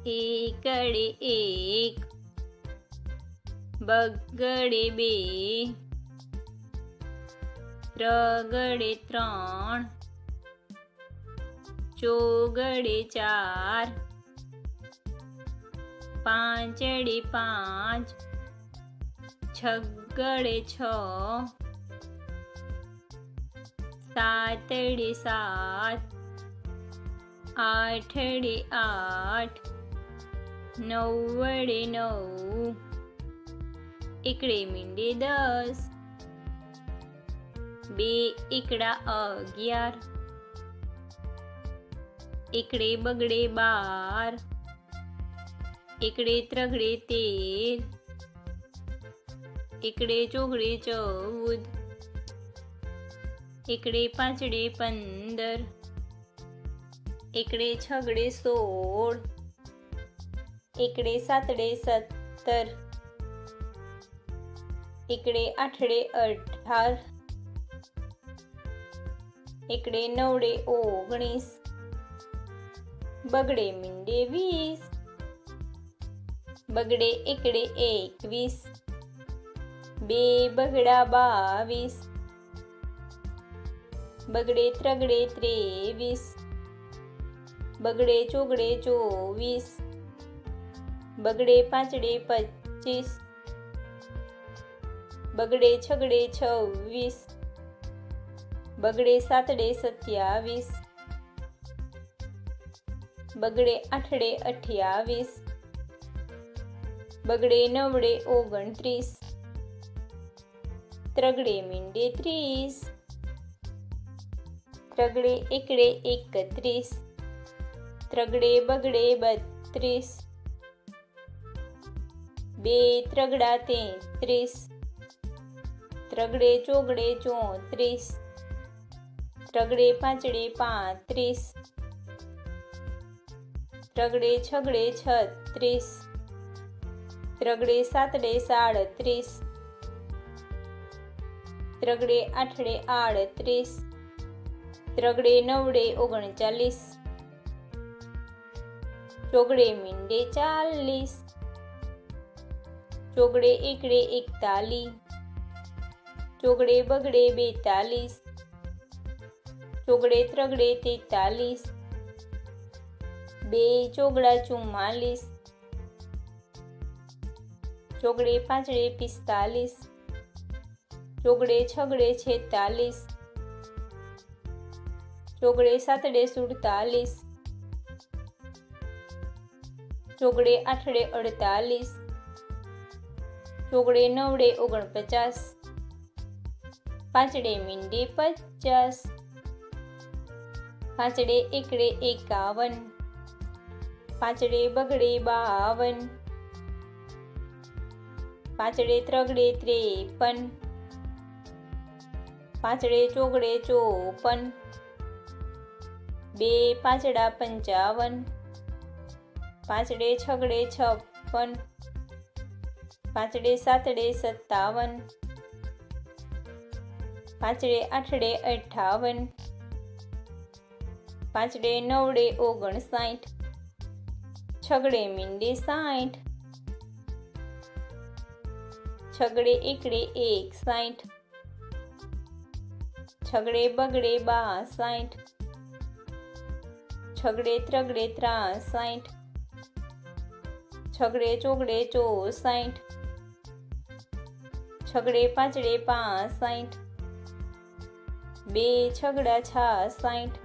એકડે એક, બગડે બે, ત્રગડે ત્રણ, ચોગડે ચાર, પાંચડે પાંચ, છગડે છ, સાતડે સાત, આઠડે આઠ, નવડે નવ, એકડે મીંડે 10, બે એકડા 11, એકડે બગડે 12, એકડે ત્રગડે 13, એકડે ચોગડે 14, એકડે પાંચડે 15, એકડે છગડે 16, એકડે સાતડે 17, એકડે આઠડે 18, એકડે નવડે 19, બગડે મીંડે 20, બગડે એકડે 21, બે બગડા 22, બગડે ત્રગડે 23, બગડે ચોગડે 24, બગડે પાંચડે 25, બગડે છગડે 26, બગડે સાતડે 27, બગડે આઠડે 28, બગડે નવડે 29, ત્રગડે મીંડે 30, ત્રગડે એકડે 31, ત્રગડે બગડે 32, બે ત્રગડા 33, ત્રગડે ચોગડે 34, ત્રગડે પાંચડે 35, ત્રગડે છગડે 36, ત્રગડે સાતડે 37, ત્રગડે આઠડે 38, ત્રગડે નવડે 39, ચોગડે મીંડે 40, ચોગડે એકડે 41, ચોગડે બગડે 42, ચોગડે ત્રગડે 43, બે ચોગડા 44, ચોગડે પાંચડે 45, ચોગડે છગડે 46, ચોગડે સાતડે 47, ચોગડે આઠડે 48, ચોગડે નવડે 49, પાંચડે મીંડે 50, પાંચડે એકડે 51, પાંચડે બગડે 52, પાંચડે ત્રગડે 53, પાંચડે ચોગડે 54, બે પાંચડા 55, પાંચડે છગડે 56, પાંચડે સાતડે 57, પાંચડે આઠડે 58, પાંચડે નવડે 59, છગડે મીંડે 60, છગડે એકડે 61, છગડે બગડે 62, છગડે ત્રગડે 63, છગડે ચોગડે 64, છગડે પાંચડે 65, બે છગડા 66,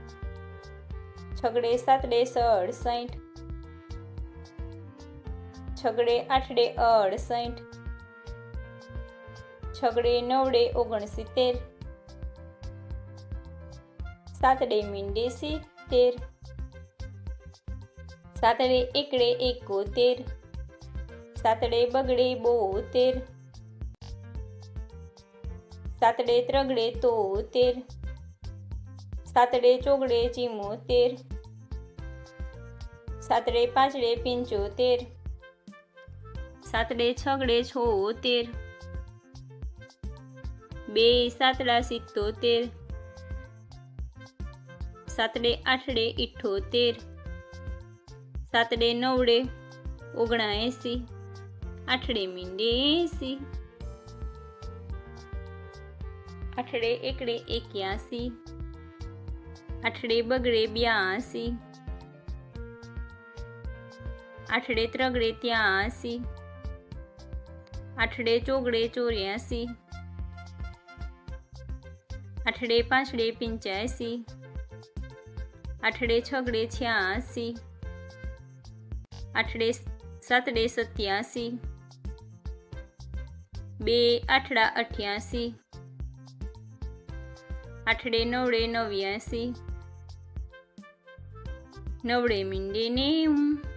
છગડે સાતડે 67, છગડે આઠડે 68, છગડે નવડે 69, સાતડે મીંડે 70, સાતડે એકડે 71, સાતડે બગડે 72, સાતડે ત્રગડે 73, સાતડે ચોગડે 74, સાતડે પાંચડે 75, સાતડે છગડે 76, બે સાતડા 77, સાતડે આઠડે 78, સાતડે નવડે 79, આઠડે મીંડે 80, આઠડે એકડે 81, આઠડે બગડે 82, આઠડે ત્રગડે 83, આઠડે ચોગડે 84, આઠડે પાંચડે 85, આઠડે છગડે 86, આઠડે સાતડે 87, બે આઠડા 88, આઠડે નવડે 89, નવડે મીંડે 90,